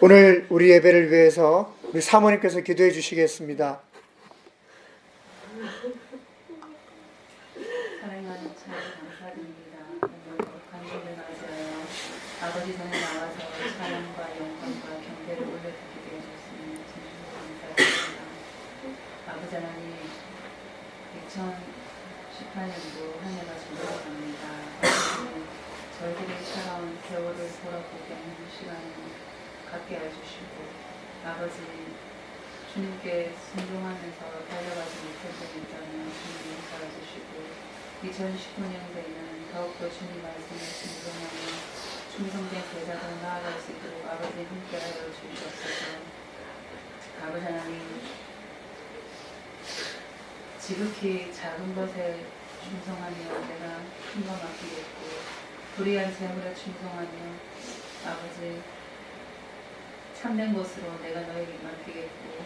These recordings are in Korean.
오늘 우리 예배를 위해서 우리 사모님께서 기도해 주시겠습니다. 사랑하는 참 감사드립니다. 감사를 맞아요. 아버지 전에 나와서 찬양과 영광과 경배를 올려드리게 해주시니 진심으로 감사드립니다. 아버지 하나님, 2018년도 한 해가 지나갑니다. 저희들이 살아온 세월을 돌아보게 하는 시간을 갖게 해주시고, 아버지 주님께 순종하면서 달려가지 못할 때 있다면 주님 살아주시고, 2019년도에는 더욱더 주님 말씀에 순종하며 충성된 제자로 나아갈 수 있도록 아버지 함께하여 주시옵소서. 아버지 하나님, 지극히 작은 것에 충성하며 내가 큰 것 맡기겠고, 불의한 재물에 충성하며 아버지 참된 것으로 내가 너에게 맡기겠고,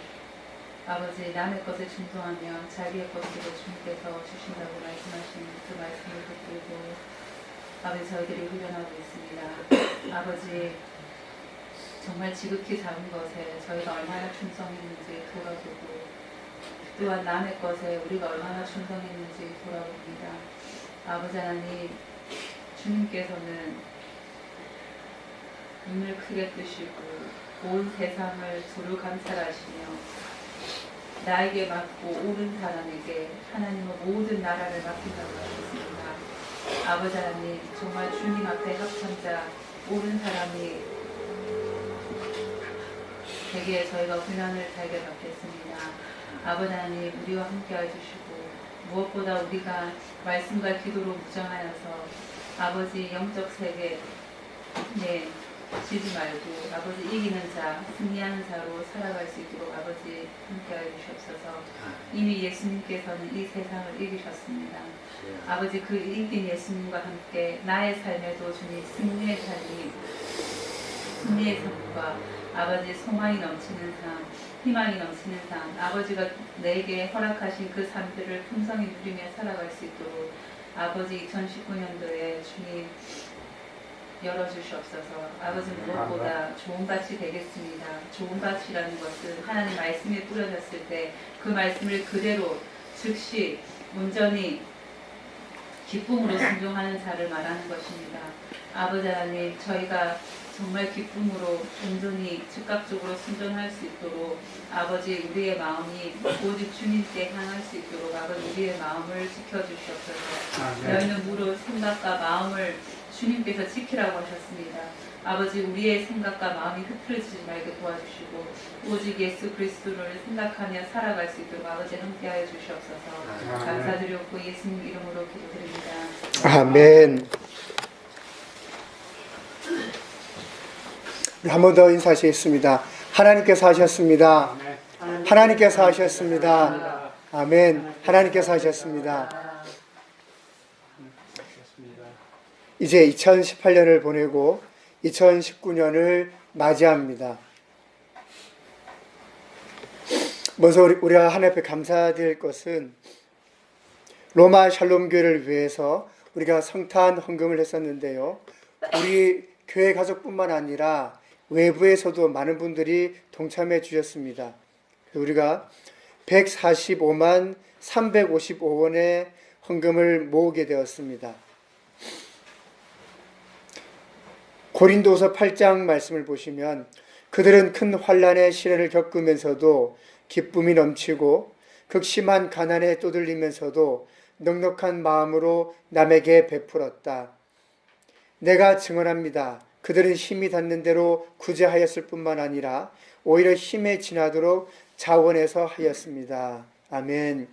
아버지 남의 것에 충성하며 자기의 것으로 주님께서 주신다고 말씀하신 그 말씀을 붙들고 아버지 저희들이 훈련하고 있습니다. 아버지 정말 지극히 작은 것에 저희가 얼마나 충성했는지 돌아보고, 또한 남의 것에 우리가 얼마나 충성했는지 돌아봅니다. 아버지 하나님, 주님께서는 눈을 크게 뜨시고 온 세상을 두루 감찰하시며 나에게 맡고 옳은 사람에게 하나님은 모든 나라를 맡긴다고 하셨습니다. 아버지 하나님, 정말 주님 앞에 합천자 옳은 사람이 되게 저희가 훈련을 달게 받겠습니다. 아버지 하나님, 우리와 함께 해주시고 무엇보다 우리가 말씀과 기도로 무장하여서 아버지 영적 세계 지지 말고 아버지 이기는 자, 승리하는 자로 살아갈 수 있도록 아버지 함께하여 주시옵소서. 이미 예수님께서는 이 세상을 이기셨습니다. 아버지 그 이긴 예수님과 함께 나의 삶에도 주님 승리의 삶이, 승리의 삶과 아버지 소망이 넘치는 삶, 희망이 넘치는 삶, 아버지가 내게 허락하신 그 삶들을 풍성히 누리며 살아갈 수 있도록 아버지 2019년도에 주님 열어주시옵소서. 아버지 무엇보다 좋은 밭이 되겠습니다. 좋은 밭이라는 것은 하나님 말씀이 뿌려졌을 때 그 말씀을 그대로 즉시 온전히 기쁨으로 순종하는 자를 말하는 것입니다. 아버지 하나님, 저희가 정말 기쁨으로 온전히 즉각적으로 순종할 수 있도록 아버지 우리의 마음이 오직 주님께 향할 수 있도록 아버지 우리의 마음을 지켜주시옵소서. 너희는 무릇 생각과 마음을 주님께서 지키라고 하셨습니다. 아버지 우리의 생각과 마음이 흐트러지지 말게 도와주시고 오직 예수 그리스도를 생각하며 살아갈 수 있도록 아버지 함께하여 주시옵소서. 감사드렸고 예수님 이름으로 기도드립니다. 아멘. 한 번 더 인사하시겠습니다. 하나님께서 하셨습니다. 하나님께서 하셨습니다. 아멘. 하나님께서 하셨습니다. 이제 2018년을 보내고 2019년을 맞이합니다. 먼저 우리가 하나님 앞에 감사드릴 것은 로마 샬롬 교회를 위해서 우리가 성탄 헌금을 했었는데요. 우리 교회 가족뿐만 아니라 외부에서도 많은 분들이 동참해 주셨습니다. 우리가 145만 355원의 헌금을 모으게 되었습니다. 고린도서 8장 말씀을 보시면 그들은 큰 환난의 시련을 겪으면서도 기쁨이 넘치고 극심한 가난에 떠들리면서도 넉넉한 마음으로 남에게 베풀었다. 내가 증언합니다. 그들은 힘이 닿는 대로 구제하였을 뿐만 아니라 오히려 힘에 지나도록 자원해서 하였습니다. 아멘.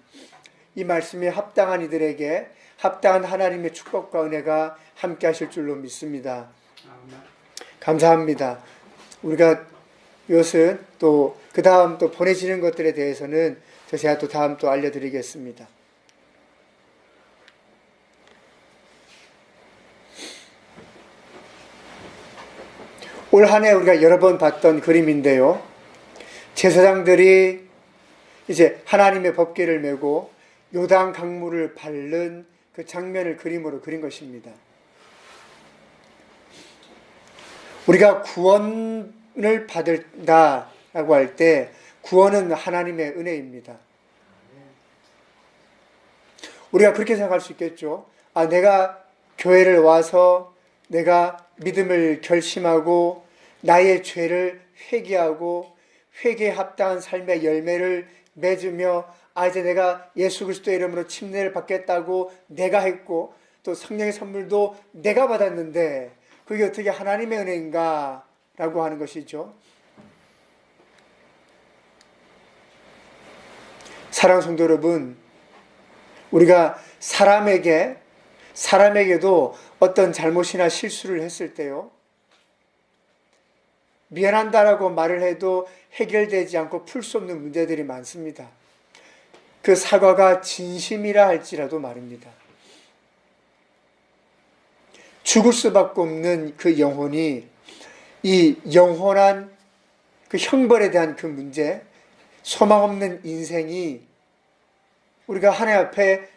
이 말씀이 합당한 이들에게 합당한 하나님의 축복과 은혜가 함께 하실 줄로 믿습니다. 감사합니다. 우리가 이것은 또 그 다음 또 보내지는 것들에 대해서는 제가 또 다음 또 알려드리겠습니다. 올 한 해 우리가 여러 번 봤던 그림인데요. 제사장들이 이제 하나님의 법궤를 메고 요단 강물을 밟는 그 장면을 그림으로 그린 것입니다. 우리가 구원을 받는다라고 할 때 구원은 하나님의 은혜입니다. 우리가 그렇게 생각할 수 있겠죠. 내가 교회를 와서 내가 믿음을 결심하고 나의 죄를 회개하고 회개에 합당한 삶의 열매를 맺으며 이제 내가 예수 그리스도의 이름으로 침례를 받겠다고 내가 했고 또 성령의 선물도 내가 받았는데 그게 어떻게 하나님의 은혜인가 라고 하는 것이죠. 사랑하는 성도 여러분, 우리가 사람에게도 어떤 잘못이나 실수를 했을 때요, 미안한다라고 말을 해도 해결되지 않고 풀 수 없는 문제들이 많습니다. 그 사과가 진심이라 할지라도 말입니다. 죽을 수밖에 없는 그 영혼이 이 영원한 그 형벌에 대한 그 문제, 소망 없는 인생이 우리가 하나님 앞에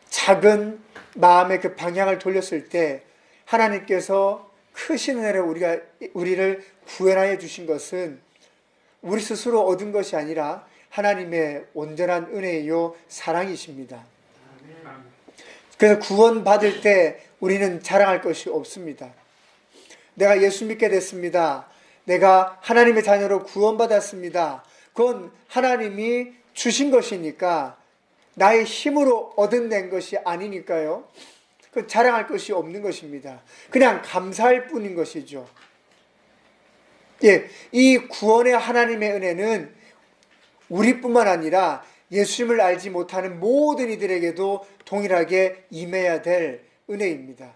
작은 마음의 그 방향을 돌렸을 때 하나님께서 크신 은혜로 우리를 구원하여 주신 것은 우리 스스로 얻은 것이 아니라 하나님의 온전한 은혜요 사랑이십니다. 그래서 구원받을 때 우리는 자랑할 것이 없습니다. 내가 예수 믿게 됐습니다. 내가 하나님의 자녀로 구원받았습니다. 그건 하나님이 주신 것이니까 나의 힘으로 얻어낸 것이 아니니까요. 그 자랑할 것이 없는 것입니다. 그냥 감사할 뿐인 것이죠. 이 구원의 하나님의 은혜는 우리뿐만 아니라 예수님을 알지 못하는 모든 이들에게도 동일하게 임해야 될 은혜입니다.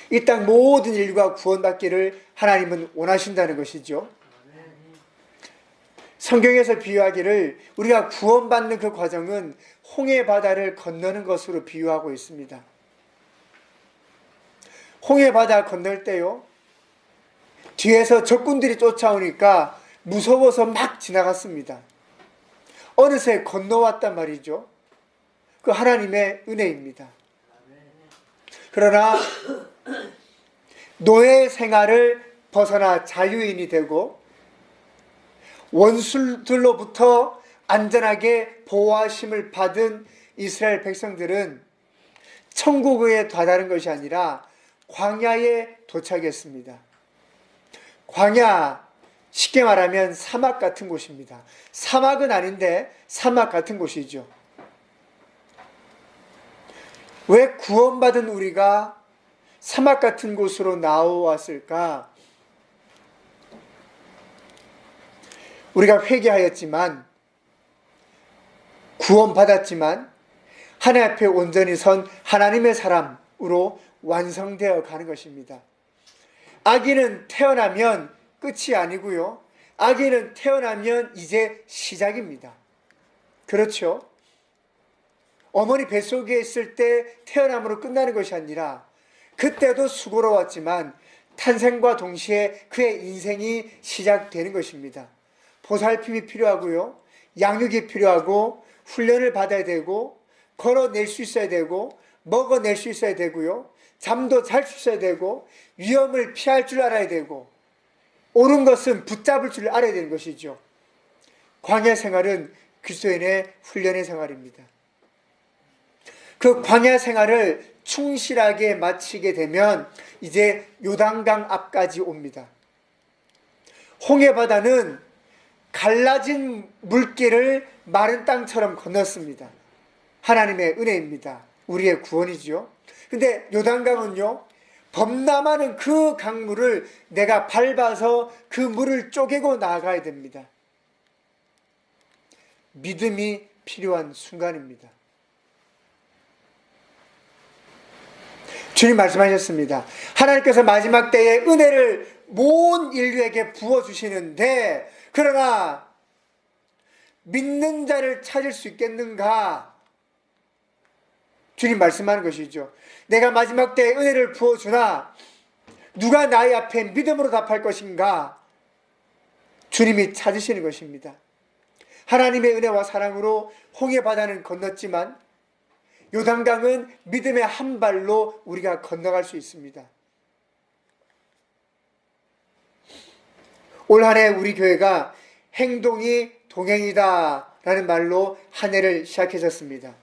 이 땅 모든 인류가 구원받기를 하나님은 원하신다는 것이죠. 성경에서 비유하기를 우리가 구원받는 그 과정은 홍해 바다를 건너는 것으로 비유하고 있습니다. 홍해 바다 건널 때요, 뒤에서 적군들이 쫓아오니까 무서워서 막 지나갔습니다. 어느새 건너왔단 말이죠. 그 하나님의 은혜입니다. 그러나 노예 생활을 벗어나 자유인이 되고 원수들로부터 안전하게 보호하심을 받은 이스라엘 백성들은 천국에 다다른 것이 아니라 광야에 도착했습니다. 광야, 쉽게 말하면 사막 같은 곳입니다. 사막은 아닌데 사막 같은 곳이죠. 왜 구원받은 우리가 사막 같은 곳으로 나왔을까? 우리가 회개하였지만, 구원받았지만, 하나님 앞에 온전히 선 하나님의 사람으로 완성되어 가는 것입니다. 아기는 태어나면 끝이 아니고요. 아기는 태어나면 이제 시작입니다. 그렇죠? 어머니 뱃속에 있을 때 태어남으로 끝나는 것이 아니라 그때도 수고로웠지만 탄생과 동시에 그의 인생이 시작되는 것입니다. 보살핌이 필요하고요. 양육이 필요하고 훈련을 받아야 되고 걸어낼 수 있어야 되고 먹어낼 수 있어야 되고요. 잠도 잘 수 있어야 되고 위험을 피할 줄 알아야 되고 옳은 것은 붙잡을 줄 알아야 되는 것이죠. 광야 생활은 그리스도인의 훈련의 생활입니다. 그 광야 생활을 충실하게 마치게 되면 이제 요단강 앞까지 옵니다. 홍해바다는 갈라진 물길을 마른 땅처럼 건넜습니다. 하나님의 은혜입니다. 우리의 구원이죠. 근데 요단강은요, 범람하는 그 강물을 내가 밟아서 그 물을 쪼개고 나아가야 됩니다. 믿음이 필요한 순간입니다. 주님 말씀하셨습니다. 하나님께서 마지막 때에 은혜를 모든 인류에게 부어주시는데, 그러나 믿는 자를 찾을 수 있겠는가? 주님 말씀하는 것이죠. 내가 마지막 때에 은혜를 부어주나 누가 나의 앞에 믿음으로 답할 것인가? 주님이 찾으시는 것입니다. 하나님의 은혜와 사랑으로 홍해바다는 건넜지만 요단강은 믿음의 한 발로 우리가 건너갈 수 있습니다. 올 한 해 우리 교회가 행동이 동행이다 라는 말로 한 해를 시작해졌습니다.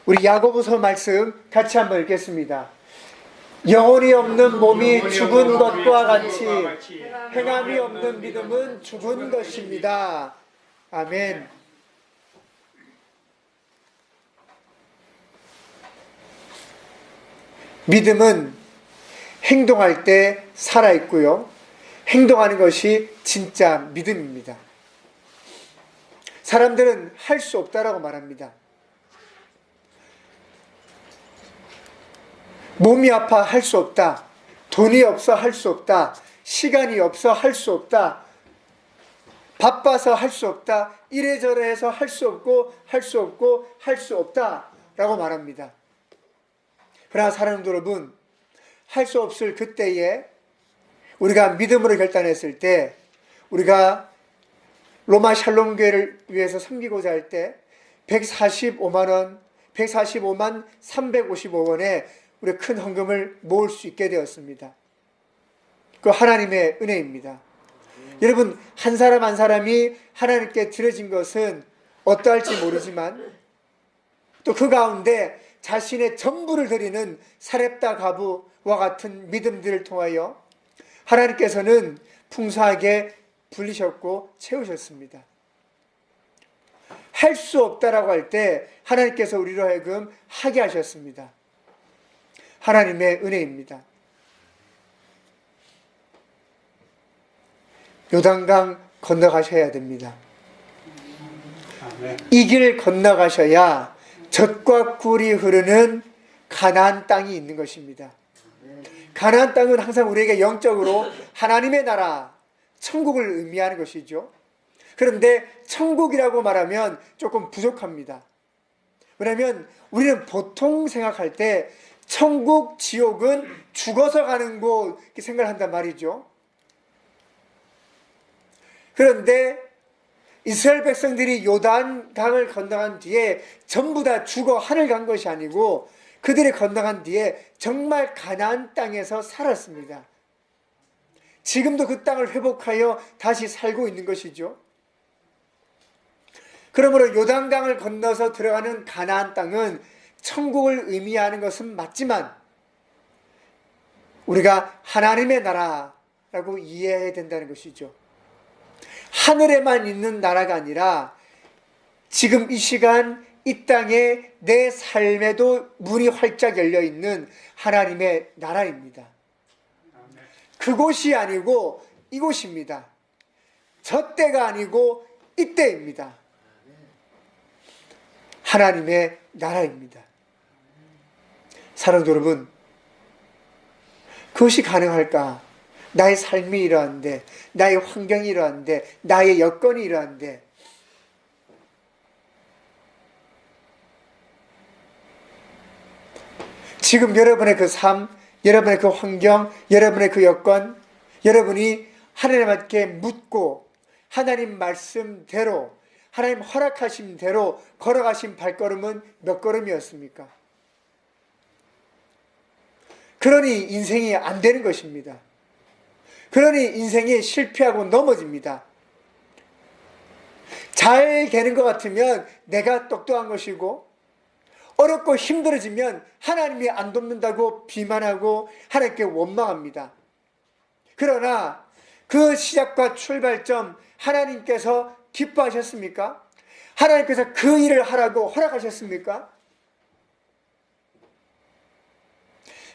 우리 야고보서 말씀 같이 한번 읽겠습니다. 영혼이 없는 몸이 죽은 것과 같이 행함이 없는 믿음은 죽은 것입니다. 아멘. 믿음은 행동할 때 살아있고요. 행동하는 것이 진짜 믿음입니다. 사람들은 할 수 없다라고 말합니다. 몸이 아파 할 수 없다. 돈이 없어 할 수 없다. 시간이 없어 할 수 없다. 바빠서 할 수 없다. 이래저래 해서 할 수 없고 할 수 없고 할 수 없다 라고 말합니다. 그러나 사랑하는 여러분, 할 수 없을 그때에 우리가 믿음으로 결단했을 때, 우리가 로마 샬롬 교회를 위해서 섬기고자 할 때 145만 원, 145만 355원에 우리 큰 헌금을 모을 수 있게 되었습니다. 그 하나님의 은혜입니다. 여러분, 한 사람 한 사람이 하나님께 드려진 것은 어떠할지 모르지만 또 그 가운데 자신의 전부를 드리는 사렙다 가부와 같은 믿음들을 통하여 하나님께서는 풍성하게 불리셨고 채우셨습니다. 할 수 없다라고 할 때 하나님께서 우리로 하여금 하게 하셨습니다. 하나님의 은혜입니다. 요단강 건너가셔야 됩니다. 이 길 건너가셔야 젖과 꿀이 흐르는 가나안 땅이 있는 것입니다. 가나안 땅은 항상 우리에게 영적으로 하나님의 나라, 천국을 의미하는 것이죠. 그런데 천국이라고 말하면 조금 부족합니다. 왜냐하면 우리는 보통 생각할 때 천국, 지옥은 죽어서 가는 곳 이렇게 생각을 한단 말이죠. 그런데 이스라엘 백성들이 요단강을 건너간 뒤에 전부 다 죽어 하늘 간 것이 아니고 그들이 건너간 뒤에 정말 가나안 땅에서 살았습니다. 지금도 그 땅을 회복하여 다시 살고 있는 것이죠. 그러므로 요단강을 건너서 들어가는 가나안 땅은 천국을 의미하는 것은 맞지만 우리가 하나님의 나라라고 이해해야 된다는 것이죠. 하늘에만 있는 나라가 아니라 지금 이 시간 이 땅에 내 삶에도 문이 활짝 열려있는 하나님의 나라입니다. 그곳이 아니고 이곳입니다. 저 때가 아니고 이때입니다. 하나님의 나라입니다. 사랑하는 여러분, 그것이 가능할까? 나의 삶이 이러한데, 나의 환경이 이러한데, 나의 여건이 이러한데, 지금 여러분의 그 삶, 여러분의 그 환경, 여러분의 그 여건, 여러분이 하나님께 묻고 하나님 말씀대로, 하나님 허락하신 대로 걸어가신 발걸음은 몇 걸음이었습니까? 그러니 인생이 안 되는 것입니다. 그러니 인생이 실패하고 넘어집니다. 잘 되는 것 같으면 내가 똑똑한 것이고, 어렵고 힘들어지면 하나님이 안 돕는다고 비만하고 하나님께 원망합니다. 그러나 그 시작과 출발점 하나님께서 기뻐하셨습니까? 하나님께서 그 일을 하라고 허락하셨습니까?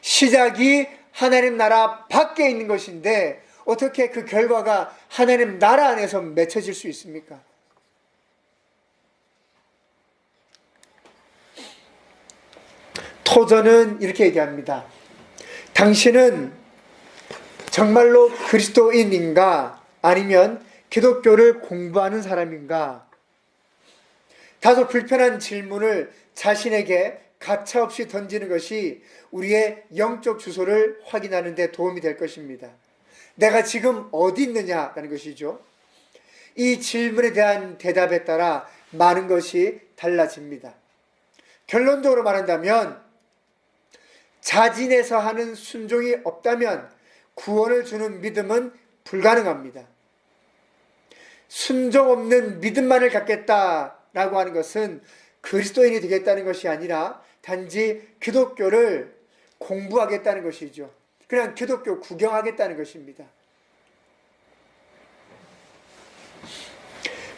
시작이 하나님 나라 밖에 있는 것인데 어떻게 그 결과가 하나님 나라 안에서 맺혀질 수 있습니까? 토저는 이렇게 얘기합니다. 당신은 정말로 그리스도인인가 아니면 기독교를 공부하는 사람인가? 다소 불편한 질문을 자신에게 가차없이 던지는 것이 우리의 영적 주소를 확인하는 데 도움이 될 것입니다. 내가 지금 어디 있느냐라는 것이죠. 이 질문에 대한 대답에 따라 많은 것이 달라집니다. 결론적으로 말한다면 자진해서 하는 순종이 없다면 구원을 주는 믿음은 불가능합니다. 순종 없는 믿음만을 갖겠다라고 하는 것은 그리스도인이 되겠다는 것이 아니라 단지 기독교를 공부하겠다는 것이죠. 그냥 기독교 구경하겠다는 것입니다.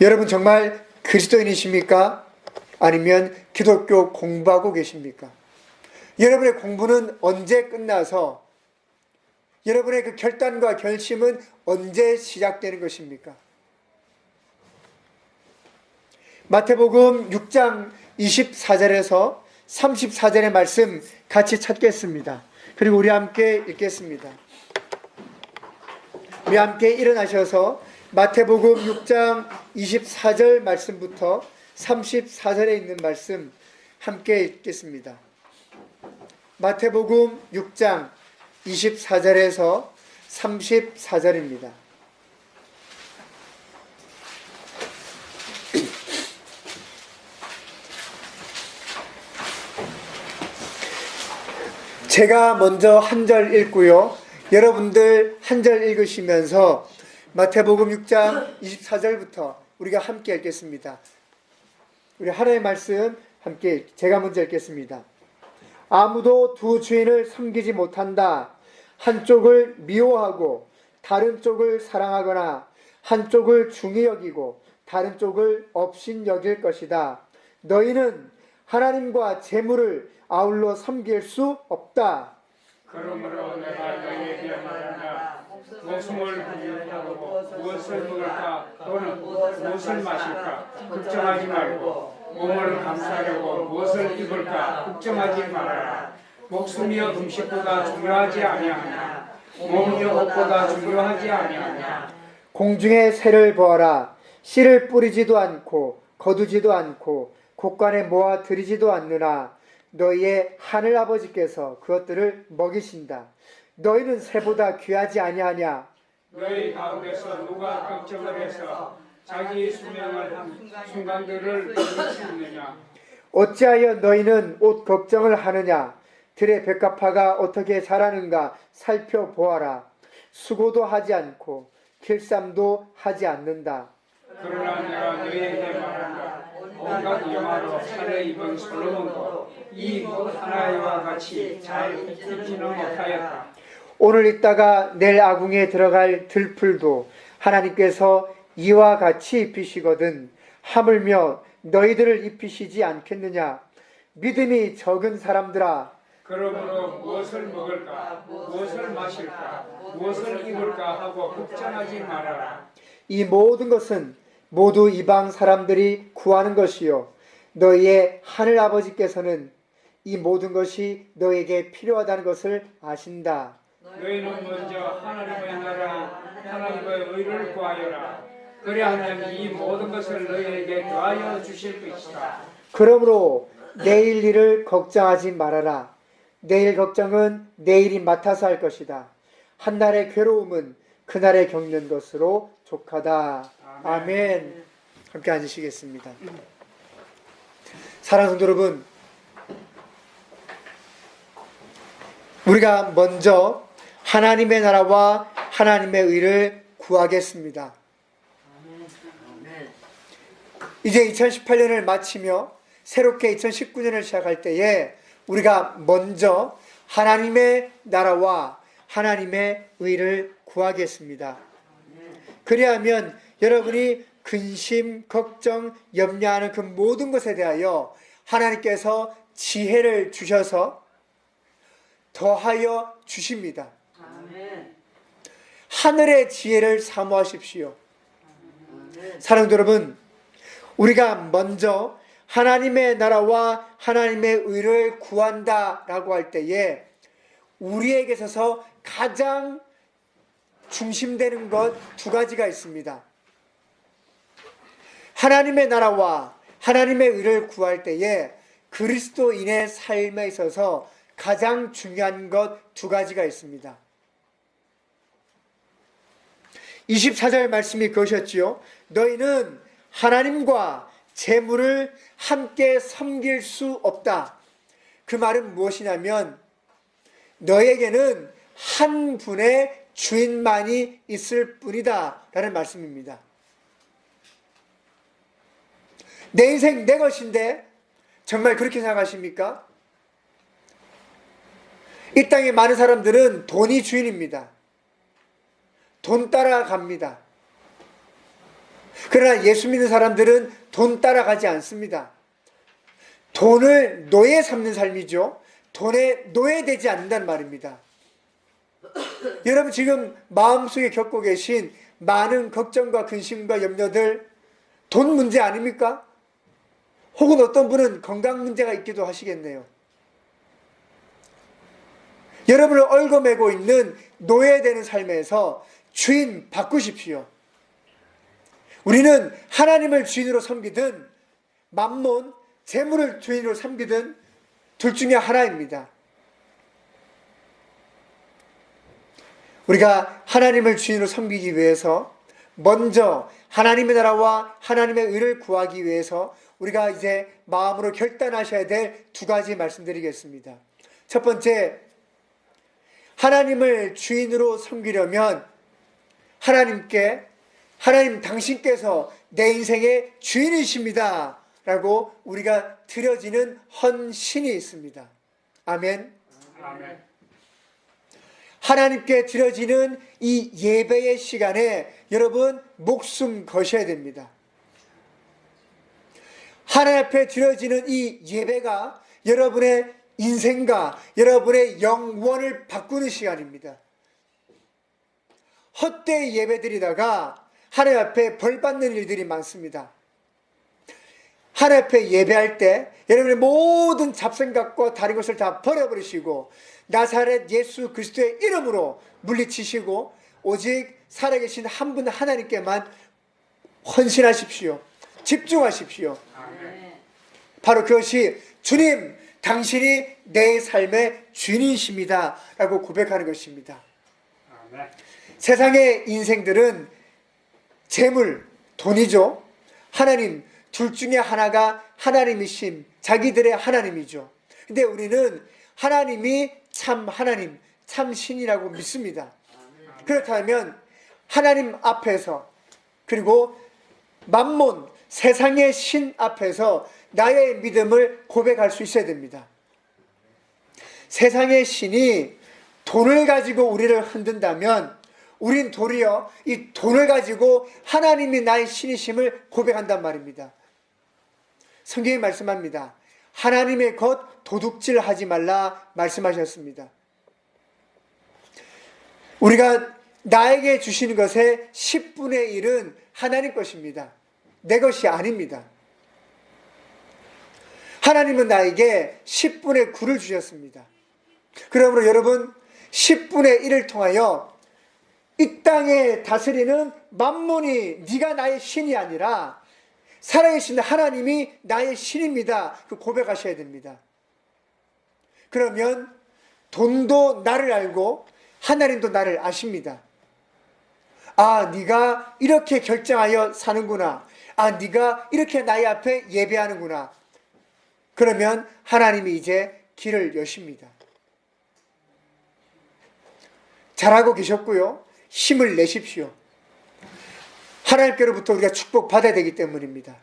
여러분 정말 그리스도인이십니까? 아니면 기독교 공부하고 계십니까? 여러분의 공부는 언제 끝나서 여러분의 그 결단과 결심은 언제 시작되는 것입니까? 마태복음 6장 24절에서 34절의 말씀 같이 찾겠습니다. 그리고 우리 함께 읽겠습니다. 우리 함께 일어나셔서 마태복음 6장 24절 말씀부터 34절에 있는 말씀 함께 읽겠습니다. 마태복음 6장 24절에서 34절입니다. 제가 먼저 한 절 읽고요. 여러분들 한 절 읽으시면서 마태복음 6장 24절부터 우리가 함께 읽겠습니다. 우리 하나님의 말씀 함께 제가 먼저 읽겠습니다. 아무도 두 주인을 섬기지 못한다. 한쪽을 미워하고 다른 쪽을 사랑하거나 한쪽을 중히 여기고 다른 쪽을 업신 여길 것이다. 너희는 하나님과 재물을 아울러 섬길 수 없다. 그러므로 내가 너희에게 말한다. 목숨을 부유하고 무엇을 먹을까 또는 무엇을 마실까 걱정하지 말고 몸을 감싸려고 무엇을 입을까 걱정하지 말아라. 목숨이여 음식보다 중요하지 아니하냐. 몸이여 옷보다 중요하지 아니하냐. 공중의 새를 보아라. 씨를 뿌리지도 않고 거두지도 않고 곡간에 모아 들이지도 않느나 너희의 하늘 아버지께서 그것들을 먹이신다. 너희는 새보다 귀하지 아니하냐. 너희 가운데서 누가 걱정을 해서 자기 수명을 한 순간들을 이룰 수 있느냐. 어찌하여 너희는 옷 걱정을 하느냐. 들의 백합화가 어떻게 자라는가 살펴보아라. 수고도 하지 않고 길쌈도 하지 않는다. 그러나 내가 너희에게 말한다. 온갖 영화로 살에 입은 솔로몬도 이 못 하나와 같이 잘 입지는 못하였다. 오늘 있다가 내일 아궁이에 들어갈 들풀도 하나님께서 이와 같이 입히시거든 하물며 너희들을 입히시지 않겠느냐. 믿음이 적은 사람들아, 그러므로 무엇을 먹을까, 무엇을 마실까, 무엇을 입을까 하고 걱정하지 말아라. 이 모든 것은 모두 이방 사람들이 구하는 것이요 너희의 하늘 아버지께서는 이 모든 것이 너에게 필요하다는 것을 아신다. 너희는 먼저 하나님의 나라, 하나님의 의를 구하여라. 그리하면 이 모든 것을 너희에게 더하여 주실 것이다. 그러므로 내일 일을 걱정하지 말아라. 내일 걱정은 내일이 맡아서 할 것이다. 한날의 괴로움은 그날에 겪는 것으로 족하다. 아멘. 함께 앉으시겠습니다. 사랑하는 성도 여러분, 우리가 먼저 하나님의 나라와 하나님의 의를 구하겠습니다. 이제 2018년을 마치며 새롭게 2019년을 시작할 때에 우리가 먼저 하나님의 나라와 하나님의 의를 구하겠습니다. 그리하면 여러분이 근심, 걱정, 염려하는 그 모든 것에 대하여 하나님께서 지혜를 주셔서 더하여 주십니다. 하늘의 지혜를 사모하십시오. 사랑하는 여러분, 우리가 먼저 하나님의 나라와 하나님의 의를 구한다라고 할 때에 우리에게 있어서 가장 중심되는 것 두 가지가 있습니다. 하나님의 나라와 하나님의 의를 구할 때에 그리스도인의 삶에 있어서 가장 중요한 것 두 가지가 있습니다. 24절 말씀이 그것이었지요. 너희는 하나님과 재물을 함께 섬길 수 없다. 그 말은 무엇이냐면 너에게는 한 분의 주인만이 있을 뿐이다 라는 말씀입니다. 내 인생 내 것인데 정말 그렇게 생각하십니까? 이 땅에 많은 사람들은 돈이 주인입니다. 돈 따라갑니다. 그러나 예수 믿는 사람들은 돈 따라가지 않습니다. 돈을 노예 삼는 삶이죠. 돈에 노예되지 않는다는 말입니다. 여러분 지금 마음속에 겪고 계신 많은 걱정과 근심과 염려들 돈 문제 아닙니까? 혹은 어떤 분은 건강 문제가 있기도 하시겠네요. 여러분을 얽어매고 있는 노예되는 삶에서 주인 바꾸십시오. 우리는 하나님을 주인으로 섬기든 만몬, 재물을 주인으로 섬기든 둘 중에 하나입니다. 우리가 하나님을 주인으로 섬기기 위해서 먼저 하나님의 나라와 하나님의 의를 구하기 위해서 우리가 이제 마음으로 결단하셔야 될 두 가지 말씀드리겠습니다. 첫 번째, 하나님을 주인으로 섬기려면 하나님 당신께서 내 인생의 주인이십니다 라고 우리가 드려지는 헌신이 있습니다. 아멘. 아멘. 하나님께 드려지는 이 예배의 시간에 여러분 목숨 거셔야 됩니다. 하나님 앞에 드려지는 이 예배가 여러분의 인생과 여러분의 영원을 바꾸는 시간입니다. 헛되이 예배드리다가 하나님 앞에 벌 받는 일들이 많습니다. 하나님 앞에 예배할 때 여러분의 모든 잡생각과 다른 것을 다 버려버리시고 나사렛 예수 그리스도의 이름으로 물리치시고 오직 살아계신 한 분 하나님께만 헌신하십시오. 집중하십시오. 아멘. 바로 그것이 주님 당신이 내 삶의 주인이십니다 라고 고백하는 것입니다. 아멘. 세상의 인생들은 재물, 돈이죠. 하나님 둘 중에 하나가 하나님이신 자기들의 하나님이죠. 근데 우리는 하나님이 참 하나님, 참 신이라고 믿습니다. 그렇다면 하나님 앞에서 그리고 만몬, 세상의 신 앞에서 나의 믿음을 고백할 수 있어야 됩니다. 세상의 신이 돈을 가지고 우리를 흔든다면 우린 도리어 이 돈을 가지고 하나님이 나의 신이심을 고백한단 말입니다. 성경이 말씀합니다. 하나님의 것 도둑질하지 말라 말씀하셨습니다. 우리가 나에게 주시는 것의 10분의 1은 하나님 것입니다. 내 것이 아닙니다. 하나님은 나에게 10분의 9를 주셨습니다. 그러므로 여러분 10분의 1을 통하여 이 땅에 다스리는 만몬이 네가 나의 신이 아니라 살아계신 하나님이 나의 신입니다. 그 고백하셔야 됩니다. 그러면 돈도 나를 알고 하나님도 나를 아십니다. 아, 네가 이렇게 결정하여 사는구나. 아, 네가 이렇게 나의 앞에 예배하는구나. 그러면 하나님이 이제 길을 여십니다. 잘하고 계셨고요. 힘을 내십시오. 하나님께로부터 우리가 축복받아야 되기 때문입니다.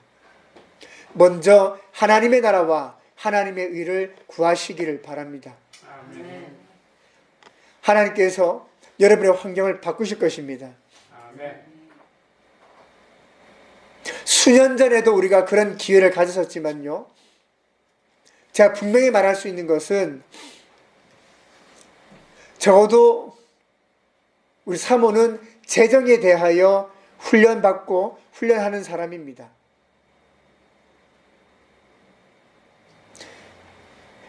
먼저 하나님의 나라와 하나님의 의를 구하시기를 바랍니다. 아멘. 하나님께서 여러분의 환경을 바꾸실 것입니다. 아멘. 수년 전에도 우리가 그런 기회를 가졌었지만요. 제가 분명히 말할 수 있는 것은 적어도 우리 사모는 재정에 대하여 훈련받고 훈련하는 사람입니다.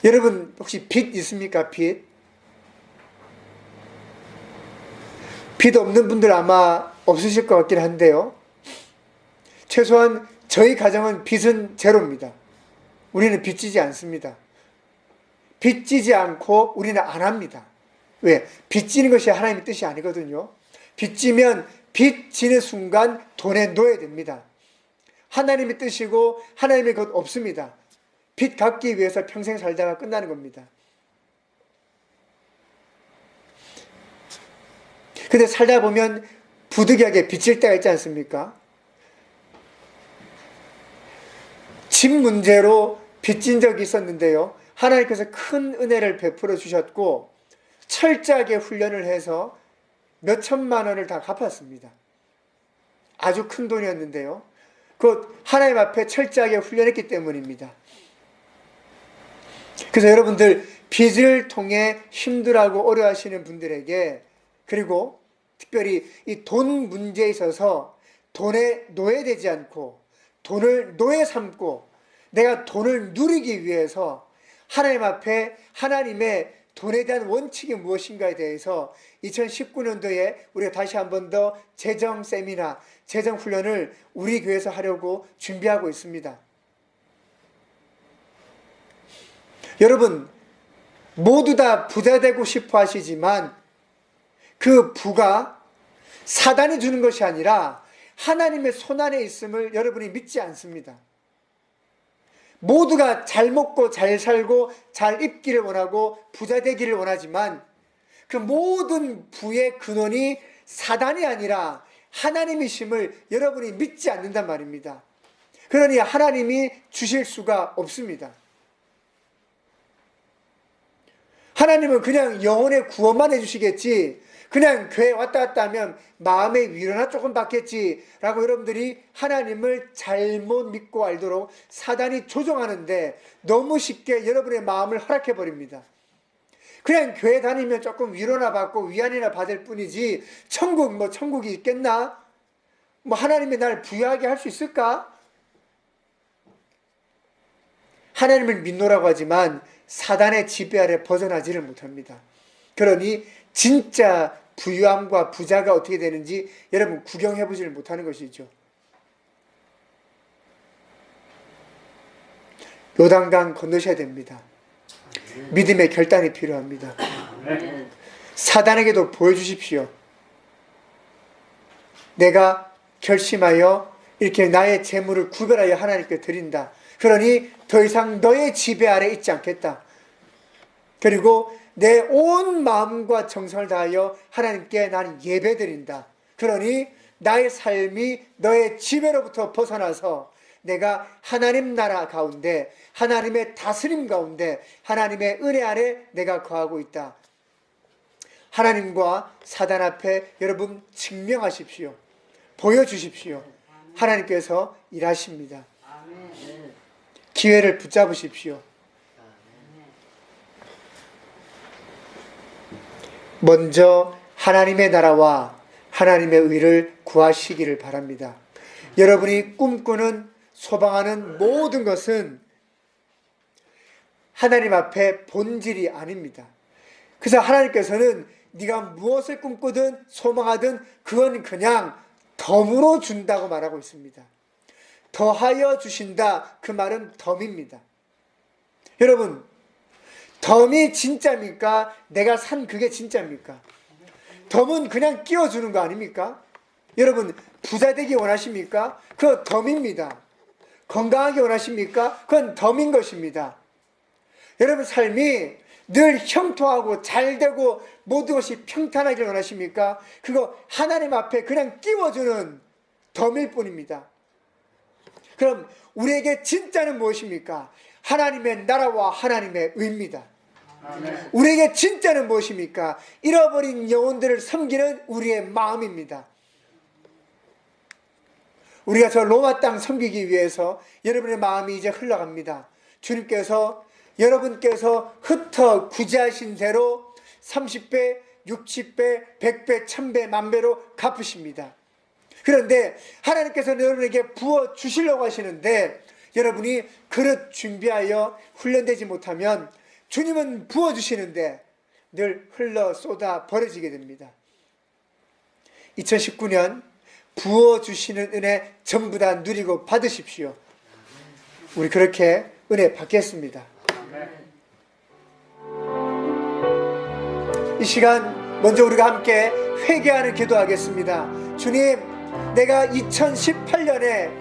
여러분 혹시 빚 있습니까? 빚? 빚 없는 분들 아마 없으실 것 같긴 한데요. 최소한 저희 가정은 빚은 제로입니다. 우리는 빚지지 않습니다. 빚지지 않고 우리는 안 합니다. 왜? 빚지는 것이 하나님의 뜻이 아니거든요. 빚지면 빚지는 순간 돈에 놓여야 됩니다. 하나님의 뜻이고 하나님의 것 없습니다. 빚 갚기 위해서 평생 살다가 끝나는 겁니다. 근데 살다 보면 부득이하게 빚질 때가 있지 않습니까? 집 문제로 빚진 적이 있었는데요. 하나님께서 큰 은혜를 베풀어 주셨고 철저하게 훈련을 해서 몇 천만 원을 다 갚았습니다. 아주 큰 돈이었는데요. 그 하나님 앞에 철저하게 훈련했기 때문입니다. 그래서 여러분들 빚을 통해 힘들어하고 어려워하시는 분들에게 그리고 특별히 이 돈 문제에 있어서 돈에 노예되지 않고 돈을 노예 삼고 내가 돈을 누리기 위해서 하나님 앞에 하나님의 돈에 대한 원칙이 무엇인가에 대해서 2019년도에 우리가 다시 한 번 더 재정 세미나, 재정 훈련을 우리 교회에서 하려고 준비하고 있습니다. 여러분 모두 다 부자 되고 싶어 하시지만 그 부가 사단이 주는 것이 아니라 하나님의 손안에 있음을 여러분이 믿지 않습니다. 모두가 잘 먹고 잘 살고 잘 입기를 원하고 부자 되기를 원하지만 그 모든 부의 근원이 사단이 아니라 하나님이심을 여러분이 믿지 않는단 말입니다. 그러니 하나님이 주실 수가 없습니다. 하나님은 그냥 영혼의 구원만 해주시겠지, 그냥 교회 왔다 갔다 하면 마음의 위로나 조금 받겠지 라고 여러분들이 하나님을 잘못 믿고 알도록 사단이 조종하는데 너무 쉽게 여러분의 마음을 허락해버립니다. 그냥 교회 다니면 조금 위로나 받고 위안이나 받을 뿐이지 천국이 있겠나? 하나님이 날 부유하게 할 수 있을까? 하나님을 믿노라고 하지만 사단의 지배 아래 벗어나지를 못합니다. 그러니 진짜 부유함과 부자가 어떻게 되는지 여러분 구경해보지를 못하는 것이죠. 요단강 건너셔야 됩니다. 믿음의 결단이 필요합니다. 사단에게도 보여주십시오. 내가 결심하여 이렇게 나의 재물을 구별하여 하나님께 드린다. 그러니 더 이상 너의 지배 아래 있지 않겠다. 그리고 내 온 마음과 정성을 다하여 하나님께 나는 예배드린다. 그러니 나의 삶이 너의 지배로부터 벗어나서 내가 하나님 나라 가운데 하나님의 다스림 가운데 하나님의 은혜 아래 내가 거하고 있다. 하나님과 사단 앞에 여러분 증명하십시오. 보여주십시오. 하나님께서 일하십니다. 기회를 붙잡으십시오. 먼저 하나님의 나라와 하나님의 의를 구하시기를 바랍니다. 여러분이 꿈꾸는 소망하는 모든 것은 하나님 앞에 본질이 아닙니다. 그래서 하나님께서는 네가 무엇을 꿈꾸든 소망하든 그건 그냥 덤으로 준다고 말하고 있습니다. 더하여 주신다, 그 말은 덤입니다. 여러분, 덤이 진짜입니까? 내가 산 그게 진짜입니까? 덤은 그냥 끼워주는 거 아닙니까? 여러분, 부자 되기 원하십니까? 그건 덤입니다. 건강하게 원하십니까? 그건 덤인 것입니다. 여러분 삶이 늘 형통하고 잘되고 모든 것이 평탄하길 원하십니까? 그거 하나님 앞에 그냥 끼워주는 덤일 뿐입니다. 그럼 우리에게 진짜는 무엇입니까? 하나님의 나라와 하나님의 의입니다. 아멘. 우리에게 진짜는 무엇입니까? 잃어버린 영혼들을 섬기는 우리의 마음입니다. 우리가 저 로마 땅 섬기기 위해서 여러분의 마음이 이제 흘러갑니다. 주님께서 여러분께서 흩어 구제하신 대로 30배, 60배, 100배, 1000배, 만배로 갚으십니다. 그런데 하나님께서는 여러분에게 부어 주시려고 하시는데 여러분이 그릇 준비하여 훈련되지 못하면 주님은 부어 주시는데 늘 흘러 쏟아 버려지게 됩니다. 2019년 부어 주시는 은혜 전부 다 누리고 받으십시오. 우리 그렇게 은혜 받겠습니다. 이 시간 먼저 우리가 함께 회개하는 기도하겠습니다. 주님, 내가 2018년에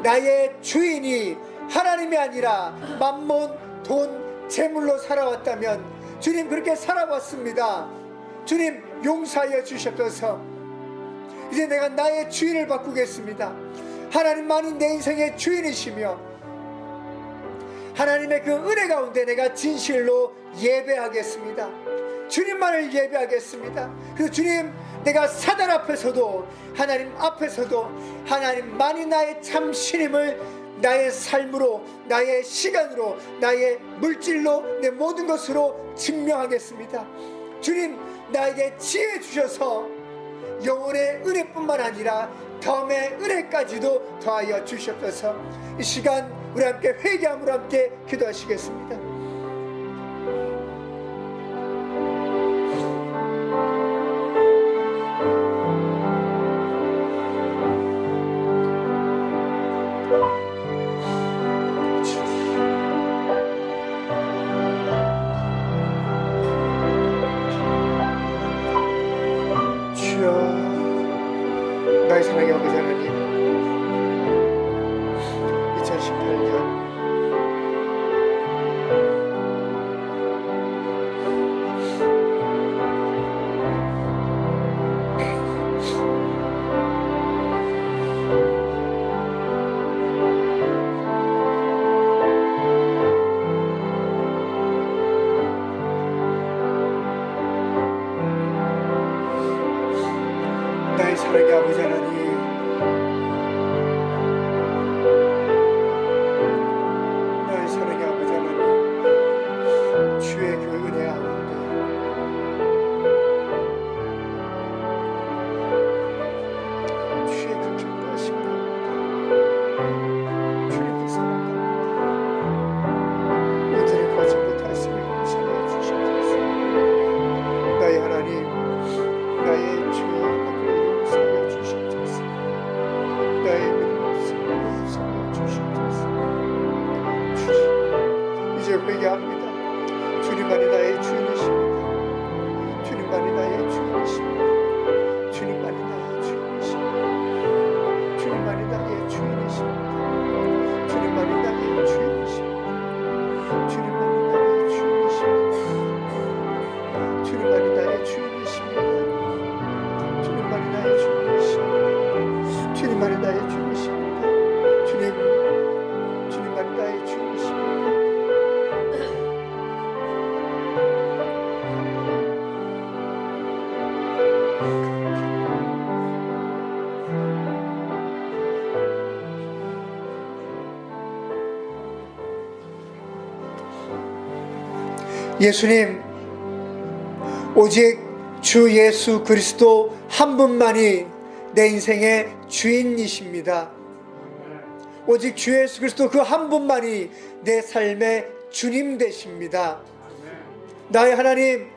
나의 주인이 하나님이 아니라 만몬, 돈, 재물로 살아왔다면 주님 그렇게 살아왔습니다. 주님 용서하여 주시옵소서. 이제 내가 나의 주인을 바꾸겠습니다. 하나님만이 내 인생의 주인이시며 하나님의 그 은혜 가운데 내가 진실로 예배하겠습니다. 주님만을 예배하겠습니다. 그래서 주님, 내가 사단 앞에서도 하나님 앞에서도 하나님만이 나의 참 신임을 나의 삶으로, 나의 시간으로, 나의 물질로, 내 모든 것으로 증명하겠습니다. 주님, 나에게 지혜 주셔서 영혼의 은혜뿐만 아니라 덤의 은혜까지도 더하여 주시옵소서. 이 시간 우리 함께 회개함으로 함께 기도하시겠습니다. 나의 사랑의 아버지 하나님, 2018년 나의 사랑의 아버지 하나님, 나의 사랑의 아버지 하나님, 주의 그 은혜 가운데 주의 그 기뻐하심 가운데 주님의 사랑 가운데 모든 가지 못하심을 용서해 주시옵소서. 나의 하나님, 나의 주 용서해 주시옵소서. 나의 믿음 없음을 용서해 주시옵소서. 주님, 이제 회개합니다. 주님만이 나의 주인이십니다. 주님만이 나의 주인이십니다. 주님만이 나의 주인이십니다. 주님만이 나의 주인이십니다. 주님만이 나의 주인이십니다. 주님만이 나의 주인이십니다. 주님만이 나의 주인이십니다. 주님만이 나의 주인이십니다. 주님만이 나의 주인이십니다. 주님만이 나의 주인이십니다. 예수님, 오직 주 예수 그리스도 한 분만이 내 인생의 주인이십니다. 오직 주 예수 그리스도 그 한 분만이 내 삶의 주님 되십니다. 나의 하나님,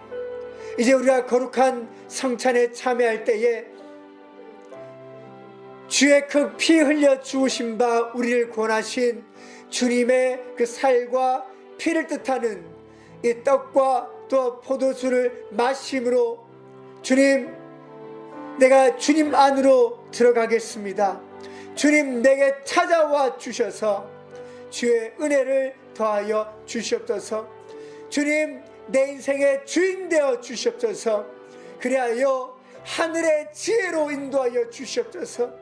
이제 우리가 거룩한 성찬에 참여할 때에 주의 그 피 흘려 주우신 바 우리를 구원하신 주님의 그 살과 피를 뜻하는 이 떡과 또 포도주를 마심으로 주님, 내가 주님 안으로 들어가겠습니다. 주님, 내게 찾아와 주셔서 주의 은혜를 더하여 주시옵소서. 주님, 내 인생의 주인 되어 주시옵소서. 그리하여 하늘의 지혜로 인도하여 주시옵소서.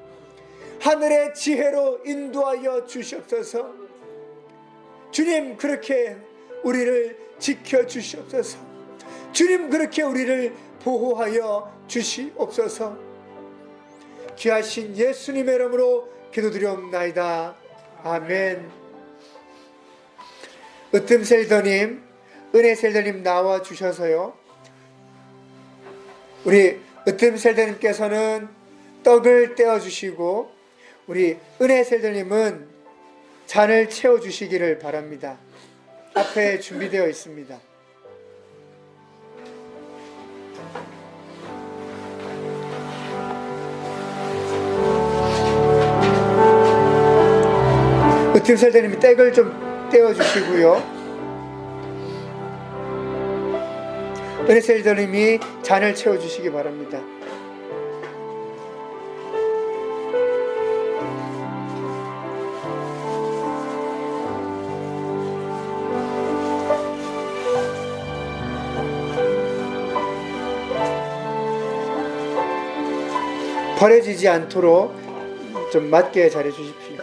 하늘의 지혜로 인도하여 주시옵소서. 주님, 그렇게 우리를 지켜 주시옵소서. 주님, 그렇게 우리를 보호하여 주시옵소서. 귀하신 예수님의 이름으로 기도드리옵나이다. 아멘. 으뜸셀더님, 은혜셀더님 나와 주셔서요, 우리 으뜸셀더님께서는 떡을 떼어주시고 우리 은혜셀더님은 잔을 채워주시기를 바랍니다. 앞에 준비되어 있습니다. 으뜸셀더님이 떡을 좀 떼어주시고요, 은혜셀더님이 잔을 채워주시기 바랍니다. 버려지지 않도록 좀 맞게 잘해 주십시오.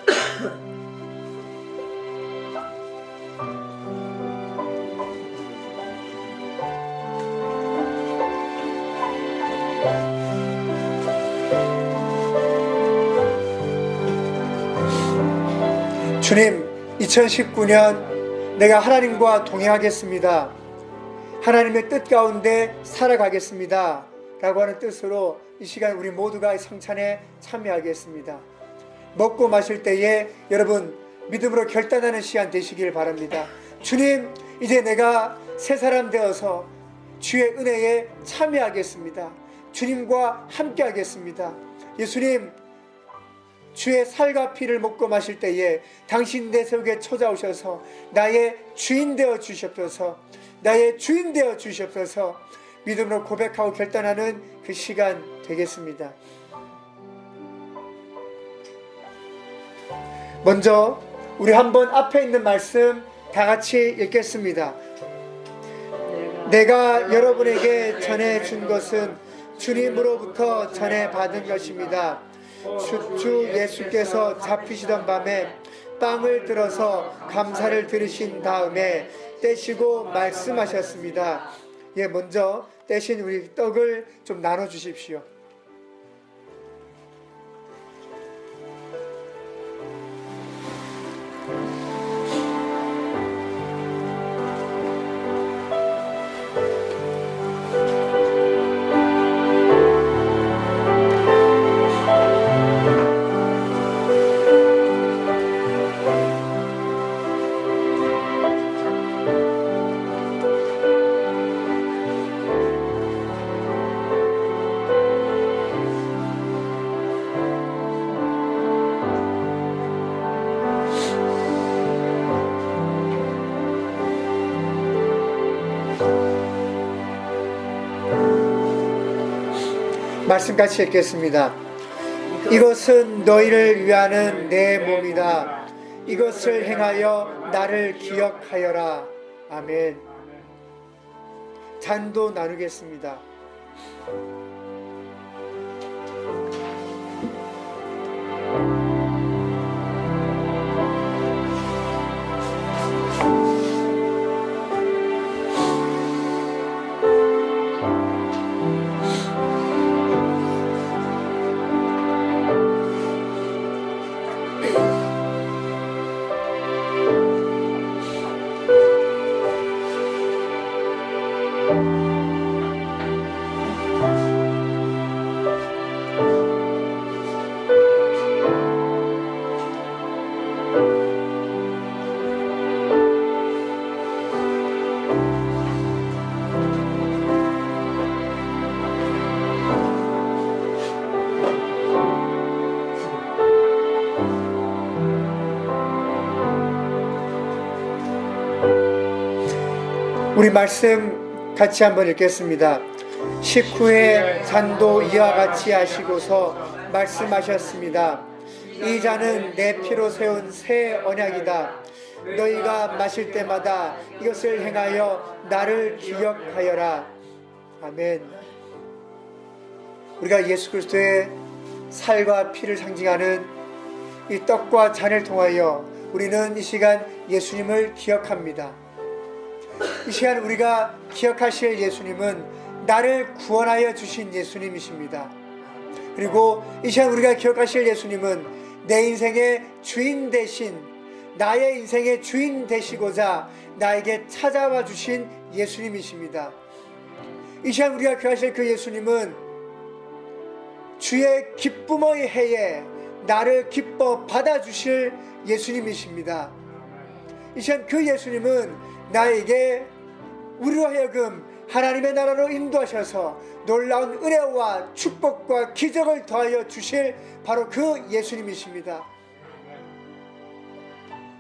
주님, 2019년 내가 하나님과 동행하겠습니다. 하나님의 뜻 가운데 살아가겠습니다. 라고 하는 뜻으로 이 시간 우리 모두가 성찬에 참여하겠습니다. 먹고 마실 때에 여러분 믿음으로 결단하는 시간 되시길 바랍니다. 주님, 이제 내가 새 사람 되어서 주의 은혜에 참여하겠습니다. 주님과 함께 하겠습니다. 예수님, 주의 살과 피를 먹고 마실 때에 당신 내 속에 찾아오셔서 나의 주인 되어 주시옵소서. 나의 주인 되어 주시옵소서. 믿음으로 고백하고 결단하는 그 시간 되겠습니다. 먼저 우리 한번 앞에 있는 말씀 다 같이 읽겠습니다. 내가 여러분에게 전해준 것은 주님으로부터 전해받은 것입니다. 주 예수께서 잡히시던 밤에 빵을 들어서 감사를 드리신 다음에 떼시고 말씀하셨습니다. 먼저 떼신 우리 떡을 좀 나눠주십시오. 말씀 같이 읽겠습니다. 이것은 너희를 위하는 내 몸이다. 이것을 행하여 나를 기억하여라. 아멘. 잔도 나누겠습니다. 우리 말씀 같이 한번 읽겠습니다. 식후에 잔도 이와 같이 하시고서 말씀하셨습니다. 이 잔은 내 피로 세운 새 언약이다. 너희가 마실 때마다 이것을 행하여 나를 기억하여라. 아멘. 우리가 예수 그리스도의 살과 피를 상징하는 이 떡과 잔을 통하여 우리는 이 시간 예수님을 기억합니다. 이 시간 우리가 기억하실 예수님은 나를 구원하여 주신 예수님이십니다. 그리고 이 시간 우리가 기억하실 예수님은 내 인생의 주인 되신, 나의 인생의 주인 되시고자 나에게 찾아와 주신 예수님이십니다. 이 시간 우리가 기억하실 그 예수님은 주의 기쁨의 해에 나를 기뻐 받아주실 예수님이십니다. 이 시간 그 예수님은 나에게 우리로 하여금 하나님의 나라로 인도하셔서 놀라운 은혜와 축복과 기적을 더하여 주실 바로 그 예수님이십니다.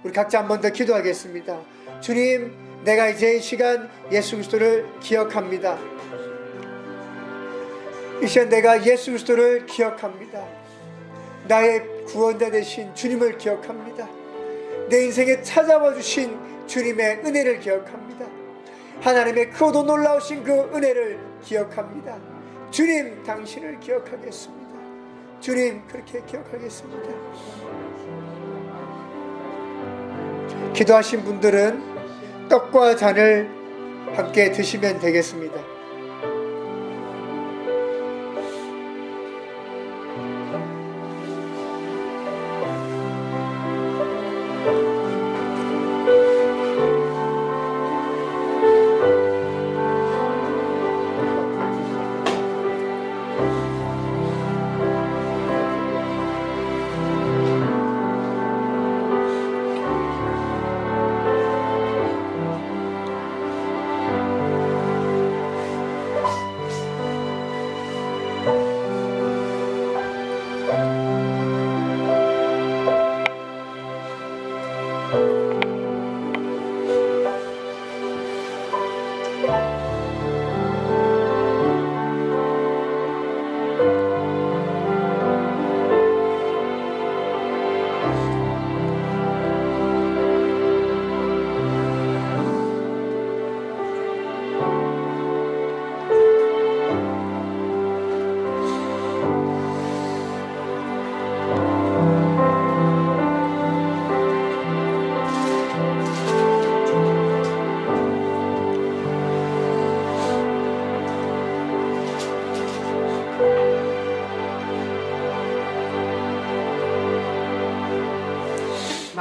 우리 각자 한 번 더 기도하겠습니다. 주님, 내가 이제 이 시간 예수 그리스도를 기억합니다. 이 시간 내가 예수 그리스도를 기억합니다. 나의 구원자 되신 주님을 기억합니다. 내 인생에 찾아와 주신 주님의 은혜를 기억합니다. 하나님의 크고도 놀라우신 그 은혜를 기억합니다. 주님, 당신을 기억하겠습니다. 주님, 그렇게 기억하겠습니다. 기도하신 분들은 떡과 잔을 함께 드시면 되겠습니다.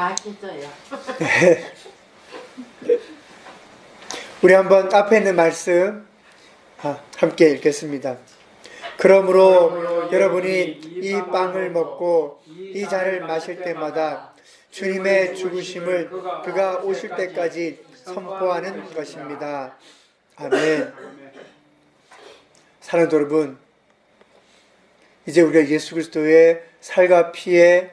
맛있어요. 우리 한번 앞에 있는 말씀 함께 읽겠습니다. 그러므로 여러분이 이 빵을 먹고 이 잔을 마실 때마다 주님의 죽으심을 그가 오실 때까지 선포하는 것입니다. 아멘. 사랑하는 여러분, 이제 우리가 예수 그리스도의 살과 피에